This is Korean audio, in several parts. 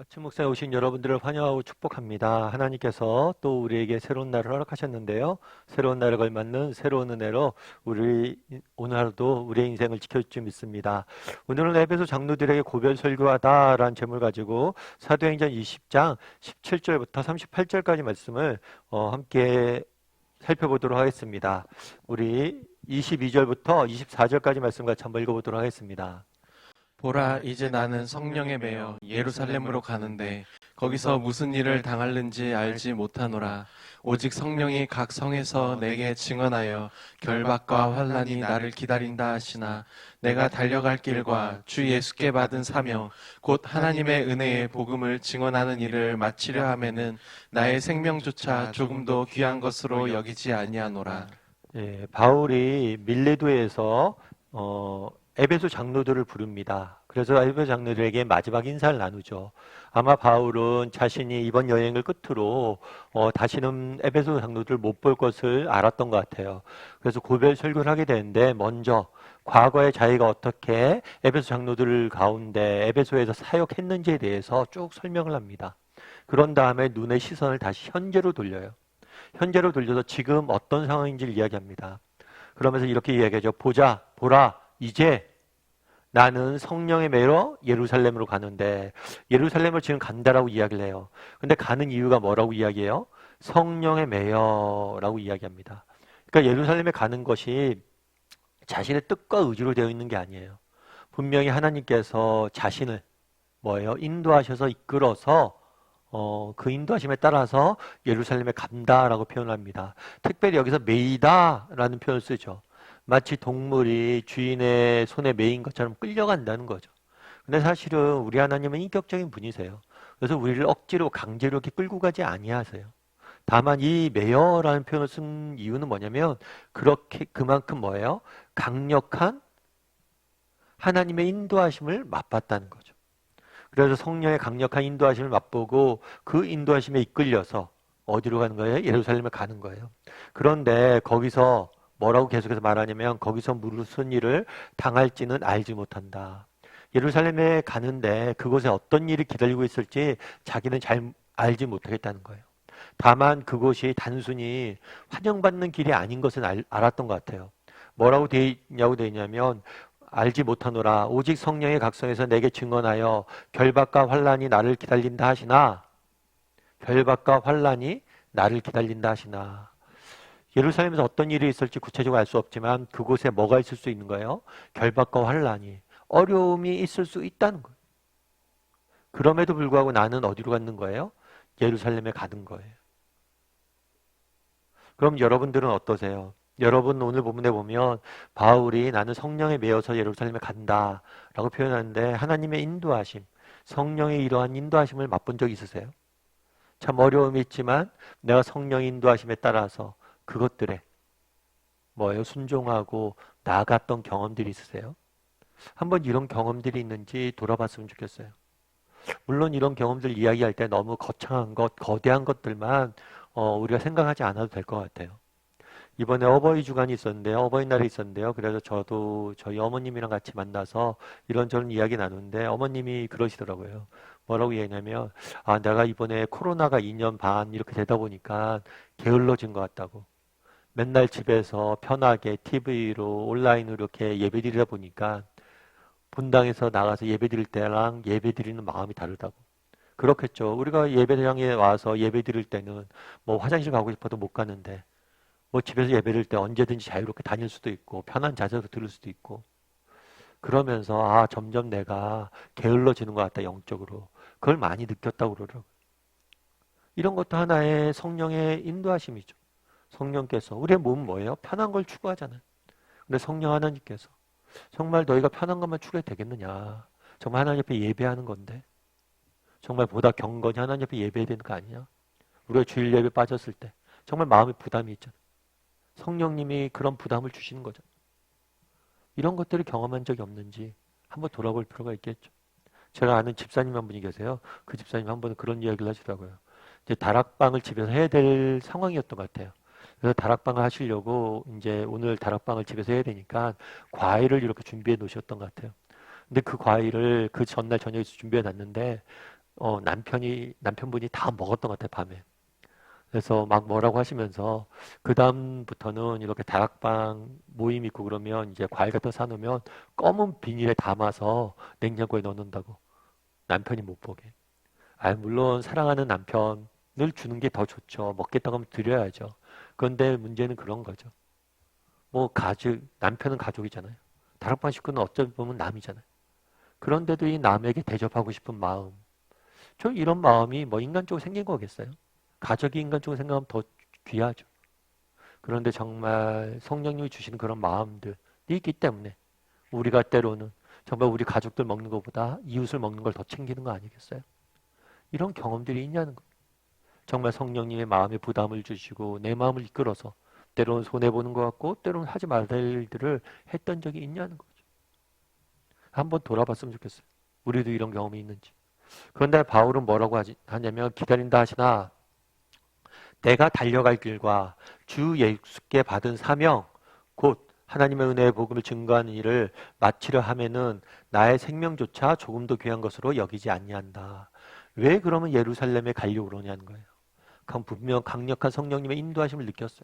아침 목상에 오신 여러분들을 환영하고 축복합니다. 하나님께서 또 우리에게 새로운 날을 허락하셨는데요. 새로운 날에 걸맞는 새로운 은혜로 오늘 하루도 우리의 인생을 지켜줄 줄 믿습니다. 오늘은 에베소 장로들에게 고별 설교하다라는 제목을 가지고 사도행전 20장 17절부터 38절까지 말씀을 함께 살펴보도록 하겠습니다. 우리 22절부터 24절까지 말씀 같이 한번 읽어보도록 하겠습니다. 보라, 이제 나는 성령에 매여 예루살렘으로 가는데 거기서 무슨 일을 당할는지 알지 못하노라. 오직 성령이 각 성에서 내게 증언하여 결박과 환난이 나를 기다린다 하시나 내가 달려갈 길과 주 예수께 받은 사명 곧 하나님의 은혜의 복음을 증언하는 일을 마치려 하면은 나의 생명조차 조금도 귀한 것으로 여기지 아니하노라. 예, 바울이 밀레도에서 에베소 장로들을 부릅니다. 그래서 에베소 장로들에게 마지막 인사를 나누죠. 아마 바울은 자신이 이번 여행을 끝으로 다시는 에베소 장로들을 못 볼 것을 알았던 것 같아요. 그래서 고별 설교를 하게 되는데 먼저 과거에 자기가 어떻게 에베소 장로들 가운데 에베소에서 사역했는지에 대해서 쭉 설명을 합니다. 그런 다음에 눈의 시선을 다시 현재로 돌려요. 현재로 돌려서 지금 어떤 상황인지를 이야기합니다. 그러면서 이렇게 이야기하죠. 보라, 이제 나는 성령에 매여 예루살렘으로 가는데, 예루살렘을 지금 간다라고 이야기를 해요. 근데 가는 이유가 뭐라고 이야기해요? 성령에 매여라고 이야기합니다. 그러니까 예루살렘에 가는 것이 자신의 뜻과 의지로 되어 있는 게 아니에요. 분명히 하나님께서 자신을 인도하셔서 이끌어서 그 인도하심에 따라서 예루살렘에 간다라고 표현합니다. 특별히 여기서 매이다라는 표현을 쓰죠. 마치 동물이 주인의 손에 매인 것처럼 끌려간다는 거죠. 근데 사실은 우리 하나님은 인격적인 분이세요. 그래서 우리를 억지로 강제로 이렇게 끌고 가지 아니하세요. 다만 이 매여라는 표현을 쓴 이유는 뭐냐면 그만큼 강력한 하나님의 인도하심을 맛봤다는 거죠. 그래서 성령의 강력한 인도하심을 맛보고 그 인도하심에 이끌려서 어디로 가는 거예요? 예루살렘에 가는 거예요. 그런데 거기서 뭐라고 계속해서 말하냐면 거기서 무슨 일을 당할지는 알지 못한다. 예루살렘에 가는데 그곳에 어떤 일이 기다리고 있을지 자기는 잘 알지 못하겠다는 거예요. 다만 그곳이 단순히 환영받는 길이 아닌 것은 알았던 것 같아요. 뭐라고 되어 있냐면 알지 못하노라. 오직 성령의 각성에서 내게 증언하여 결박과 환난이 나를 기다린다 하시나. 결박과 환난이 나를 기다린다 하시나. 예루살렘에서 어떤 일이 있을지 구체적으로 알 수 없지만 그곳에 뭐가 있을 수 있는 거예요? 결박과 환난이, 어려움이 있을 수 있다는 거예요. 그럼에도 불구하고 나는 어디로 가는 거예요? 예루살렘에 가는 거예요. 그럼 여러분들은 어떠세요? 여러분 오늘 본문에 보면 바울이 나는 성령에 매여서 예루살렘에 간다 라고 표현하는데 하나님의 인도하심, 성령의 이러한 인도하심을 맛본 적 있으세요? 참 어려움이 있지만 내가 성령의 인도하심에 따라서 그것들에 순종하고 나아갔던 경험들이 있으세요? 한번 이런 경험들이 있는지 돌아봤으면 좋겠어요. 물론 이런 경험들 이야기할 때 너무 거창한 것, 거대한 것들만 우리가 생각하지 않아도 될 것 같아요. 이번에 어버이 주간이 있었는데요. 어버이날이 있었는데요. 그래서 저도 저희 어머님이랑 같이 만나서 이런저런 이야기 나누는데 어머님이 그러시더라고요. 뭐라고 얘기하냐면 내가 이번에 코로나가 2년 반 이렇게 되다 보니까 게을러진 것 같다고. 맨날 집에서 편하게 TV로 온라인으로 이렇게 예배 드리다 보니까 본당에서 나가서 예배 드릴 때랑 예배 드리는 마음이 다르다고. 그렇겠죠. 우리가 예배장에 와서 예배 드릴 때는 화장실 가고 싶어도 못 가는데 집에서 예배 드릴 때 언제든지 자유롭게 다닐 수도 있고 편한 자세로 들을 수도 있고 그러면서 점점 내가 게을러지는 것 같다 영적으로. 그걸 많이 느꼈다고 그러더라고요. 이런 것도 하나의 성령의 인도하심이죠. 성령께서 우리의 몸은 뭐예요? 편한 걸 추구하잖아요. 근데 성령 하나님께서 정말 너희가 편한 것만 추구해도 되겠느냐. 정말 하나님 앞에 예배하는 건데 정말 보다 경건히 하나님 앞에 예배해야 되는 거 아니냐. 우리가 주일 예배 빠졌을 때 정말 마음에 부담이 있잖아요. 성령님이 그런 부담을 주시는 거죠. 이런 것들을 경험한 적이 없는지 한번 돌아볼 필요가 있겠죠. 제가 아는 집사님 한 분이 계세요. 그 집사님 한 번은 그런 이야기를 하시더라고요. 이제 다락방을 집에서 해야 될 상황이었던 것 같아요. 그래서 다락방을 하시려고 이제 오늘 다락방을 집에서 해야 되니까 과일을 이렇게 준비해 놓으셨던 것 같아요. 근데 그 과일을 그 전날 저녁에 준비해 놨는데 남편분이 다 먹었던 것 같아요, 밤에. 그래서 막 뭐라고 하시면서 그다음부터는 이렇게 다락방 모임 있고 그러면 이제 과일 같은 거 사놓으면 검은 비닐에 담아서 냉장고에 넣는다고. 남편이 못 보게. 물론 사랑하는 남편을 주는 게 더 좋죠. 먹겠다고 하면 드려야죠. 그런데 문제는 그런 거죠. 뭐 남편은 가족이잖아요. 다락방 식구는 어쩌 보면 남이잖아요. 그런데도 이 남에게 대접하고 싶은 마음. 저 이런 마음이 뭐 인간적으로 생긴 거겠어요? 가족이 인간적으로 생각하면 더 귀하죠. 그런데 정말 성령님이 주시는 그런 마음들이 있기 때문에 우리가 때로는 정말 우리 가족들 먹는 것보다 이웃을 먹는 걸 더 챙기는 거 아니겠어요? 이런 경험들이 있냐는 거예요. 정말 성령님의 마음에 부담을 주시고 내 마음을 이끌어서 때로는 손해보는 것 같고 때로는 하지 말아야 할 일들을 했던 적이 있냐는 거죠. 한번 돌아봤으면 좋겠어요. 우리도 이런 경험이 있는지. 그런데 바울은 뭐라고 하냐면 기다린다 하시나 내가 달려갈 길과 주 예수께 받은 사명 곧 하나님의 은혜의 복음을 증거하는 일을 마치려 하면은 나의 생명조차 조금도 귀한 것으로 여기지 아니한다. 왜 그러면 예루살렘에 가려고 그러냐는 거예요. 그건 분명 강력한 성령님의 인도하심을 느꼈어요.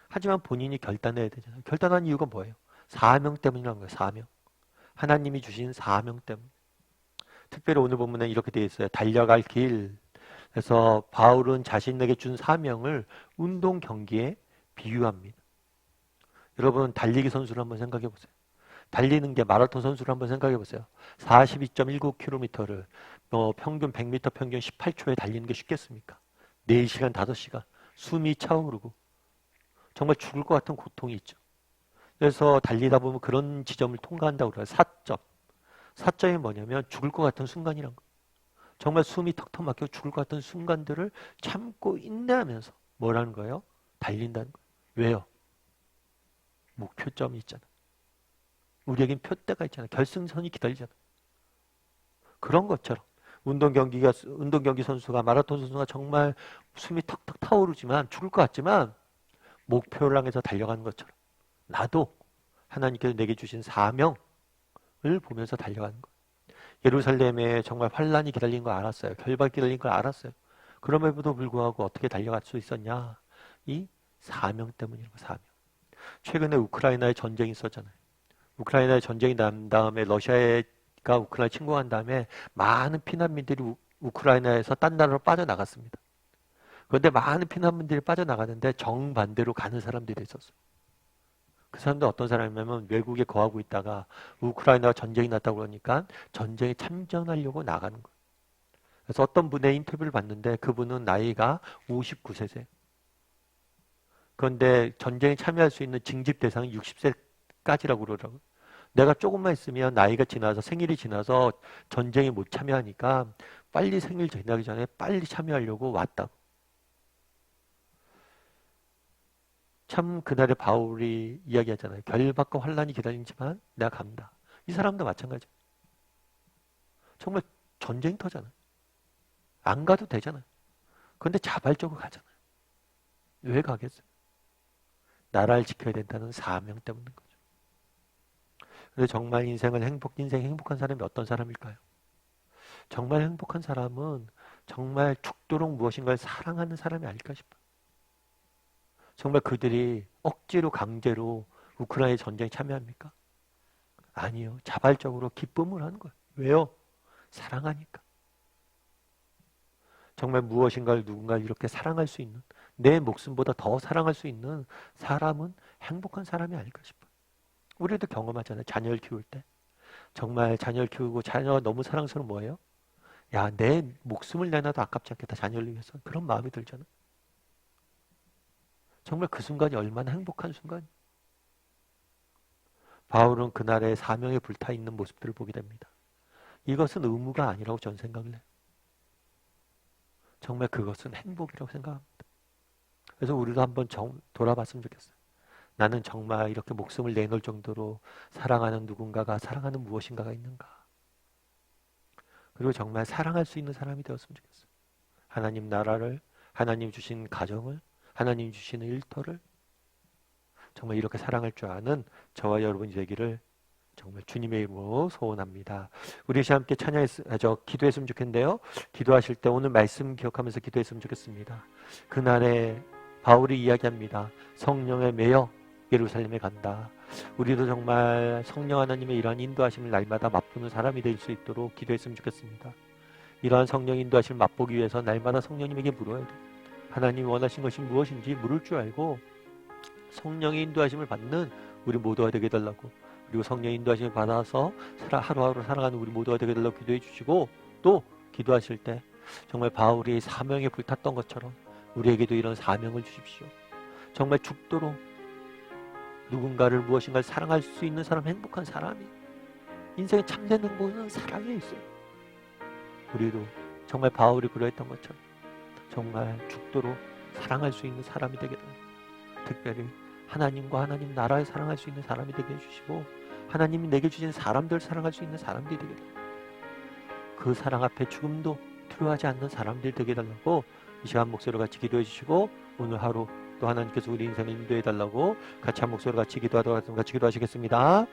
하지만 본인이 결단해야 되잖아요. 결단한 이유가 뭐예요? 사명 때문이라는 거예요. 사명. 하나님이 주신 사명 때문. 특별히 오늘 본문에 이렇게 되어 있어요. 달려갈 길. 그래서 바울은 자신에게 준 사명을 운동 경기에 비유합니다. 여러분 달리기 선수를 한번 생각해 보세요. 달리는 게 마라톤 선수를 한번 생각해 보세요. 42.19km를 평균 100m 평균 18초에 달리는 게 쉽겠습니까? 4시간, 5시간 숨이 차오르고 정말 죽을 것 같은 고통이 있죠. 그래서 달리다 보면 그런 지점을 통과한다고 그래요. 사점. 사점이 뭐냐면 죽을 것 같은 순간이란 거예요. 정말 숨이 턱턱 막혀 죽을 것 같은 순간들을 참고 인내하면서 뭐라는 거예요? 달린다는 거예요. 왜요? 목표점이 있잖아. 우리에겐 표대가 있잖아. 결승선이 기다리잖아. 그런 것처럼 운동경기 선수가 마라톤 선수가 정말 숨이 턱턱 타오르지만 죽을 것 같지만 목표를 향해서 달려가는 것처럼 나도 하나님께서 내게 주신 사명을 보면서 달려가는 거예요. 예루살렘에 정말 환란이 기다리는 걸 알았어요. 결박이 기다리는 걸 알았어요. 그럼에도 불구하고 어떻게 달려갈 수 있었냐? 이 사명 때문이라고. 사명. 최근에 우크라이나에 전쟁이 있었잖아요. 우크라이나에 전쟁이 난 다음에 러시아가 우크라이나 침공한 다음에 많은 피난민들이 우크라이나에서 딴 나라로 빠져나갔습니다. 그런데 많은 피난민들이 빠져나가는데 정반대로 가는 사람들이 있었어요. 그 사람들 어떤 사람이냐면 외국에 거하고 있다가 우크라이나가 전쟁이 났다고 그러니까 전쟁에 참전하려고 나가는 거예요. 그래서 어떤 분의 인터뷰를 봤는데 그분은 나이가 59세세요. 그런데 전쟁에 참여할 수 있는 징집 대상이 60세까지라고 그러더라고요. 내가 조금만 있으면 나이가 지나서 생일이 지나서 전쟁에 못 참여하니까 빨리 생일 지나기 전에 빨리 참여하려고 왔다고. 참 그날의 바울이 이야기하잖아요. 결박과 환란이 기다리지만 내가 간다. 이 사람도 마찬가지예요. 정말 전쟁터잖아요. 안 가도 되잖아요. 그런데 자발적으로 가잖아요. 왜 가겠어요? 나라를 지켜야 된다는 사명 때문인 거죠. 그래서 정말 인생 행복한 사람이 어떤 사람일까요? 정말 행복한 사람은 정말 죽도록 무엇인가를 사랑하는 사람이 아닐까 싶어요. 정말 그들이 억지로 강제로 우크라이나 전쟁에 참여합니까? 아니요. 자발적으로 기쁨을 하는 거예요. 왜요? 사랑하니까. 정말 무엇인가를 누군가를 이렇게 사랑할 수 있는 내 목숨보다 더 사랑할 수 있는 사람은 행복한 사람이 아닐까 싶어요. 우리도 경험하잖아요. 자녀를 키울 때. 정말 자녀를 키우고 자녀가 너무 사랑스러운 뭐예요? 야, 내 목숨을 내놔도 아깝지 않겠다. 자녀를 위해서. 그런 마음이 들잖아요. 정말 그 순간이 얼마나 행복한 순간이에요. 바울은 그날의 사명에 불타있는 모습들을 보게 됩니다. 이것은 의무가 아니라고 저는 생각을 해요. 정말 그것은 행복이라고 생각합니다. 그래서 우리도 한번 돌아봤으면 좋겠어요. 나는 정말 이렇게 목숨을 내놓을 정도로 사랑하는 누군가가, 사랑하는 무엇인가가 있는가. 그리고 정말 사랑할 수 있는 사람이 되었으면 좋겠어요. 하나님 나라를, 하나님 주신 가정을, 하나님 주시는 일터를 정말 이렇게 사랑할 줄 아는 저와 여러분이 되기를 정말 주님의 이름으로 소원합니다. 우리 시간 함께 기도했으면 좋겠는데요. 기도하실 때 오늘 말씀 기억하면서 기도했으면 좋겠습니다. 그날에 바울이 이야기합니다. 성령에 매여 예루살렘에 간다. 우리도 정말 성령 하나님의 이러한 인도하심을 날마다 맛보는 사람이 될 수 있도록 기도했으면 좋겠습니다. 이러한 성령 인도하심을 맛보기 위해서 날마다 성령님에게 물어야 돼. 하나님이 원하신 것이 무엇인지 물을 줄 알고 성령의 인도하심을 받는 우리 모두가 되게 해달라고, 그리고 성령의 인도하심을 받아서 하루하루 살아가는 우리 모두가 되게 해달라고 기도해 주시고, 또 기도하실 때 정말 바울이 사명에 불탔던 것처럼 우리에게도 이런 사명을 주십시오. 정말 죽도록 누군가를 무엇인가를 사랑할 수 있는 사람, 행복한 사람이, 인생의 참된 행복은 사랑에 있어요. 우리도 정말 바울이 그러했던 것처럼 정말 죽도록 사랑할 수 있는 사람이 되게 해달라고, 특별히 하나님과 하나님 나라를 사랑할 수 있는 사람이 되게 해주시고, 하나님이 내게 주신 사람들 사랑할 수 있는 사람들이 되게 해달라고, 그 사랑 앞에 죽음도 두려워하지 않는 사람들이 되게 해달라고 이 시간 목소리로 같이 기도해 주시고, 오늘 하루 또 하나님께서 우리 인생을 인도해 달라고 같이 한 목소리로 같이 기도하도록 같이 기도하시겠습니다.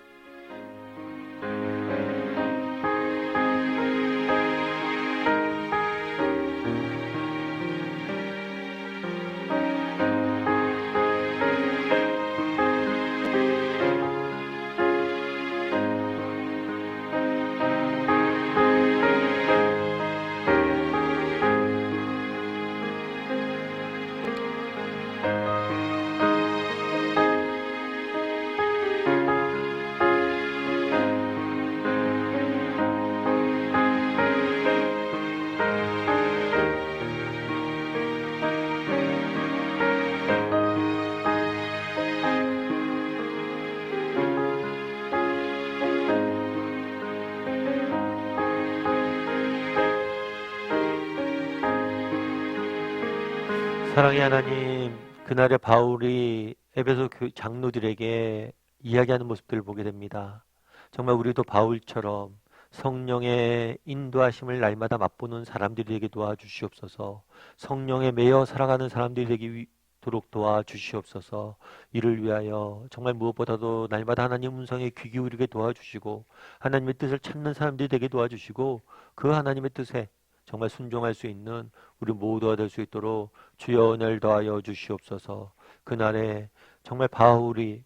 사랑의 하나님, 그날의 바울이 에베소 장로들에게 이야기하는 모습들을 보게 됩니다. 정말 우리도 바울처럼 성령의 인도하심을 날마다 맛보는 사람들이 되게 도와주시옵소서. 성령에 매여 살아가는 사람들이 되도록 도와주시옵소서. 이를 위하여 정말 무엇보다도 날마다 하나님 음성에 귀 기울이게 도와주시고, 하나님의 뜻을 찾는 사람들이 되게 도와주시고, 그 하나님의 뜻에 정말 순종할 수 있는 우리 모두가 될 수 있도록 주여 은혜를 더하여 주시옵소서. 그날에 정말 바울이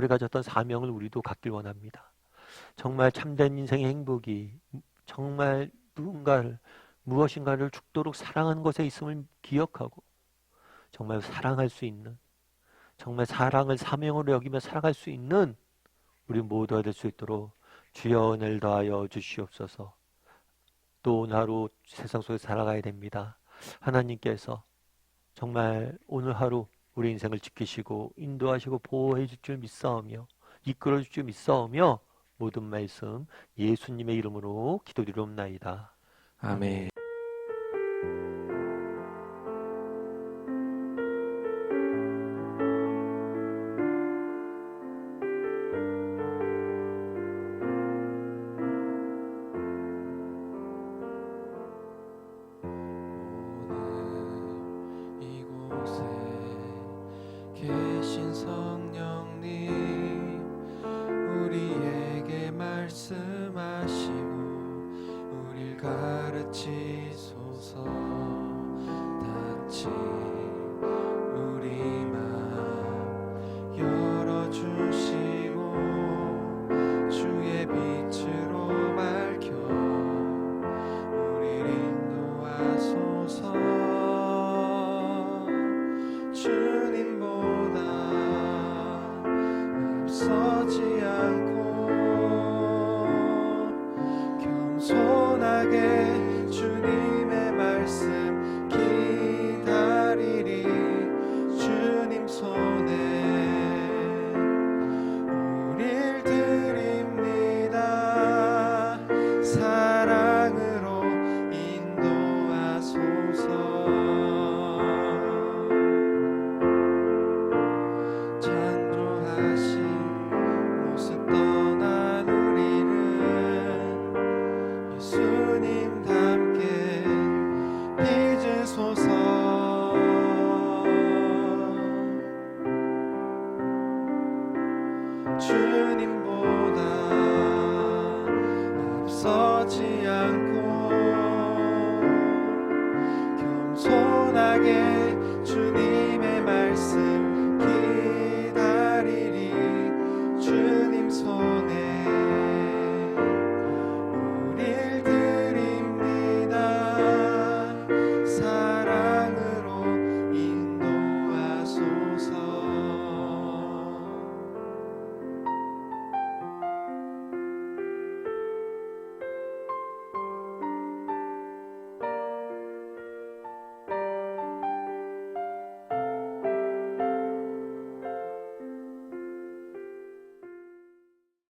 가졌던 사명을 우리도 갖길 원합니다. 정말 참된 인생의 행복이 정말 무엇인가를 죽도록 사랑하는 것에 있음을 기억하고, 정말 사랑할 수 있는, 정말 사랑을 사명으로 여기며 살아갈 수 있는 우리 모두가 될 수 있도록 주여 은혜를 더하여 주시옵소서. 또 오늘 하루 세상 속에 살아가야 됩니다. 하나님께서 정말 오늘 하루 우리 인생을 지키시고 인도하시고 보호해 줄 줄 믿사오며 이끌어 줄 줄 믿사오며 모든 말씀 예수님의 이름으로 기도드리옵나이다. 아멘. 계신 성령님 우리에게 말씀하시고 우릴 가르치 주님보다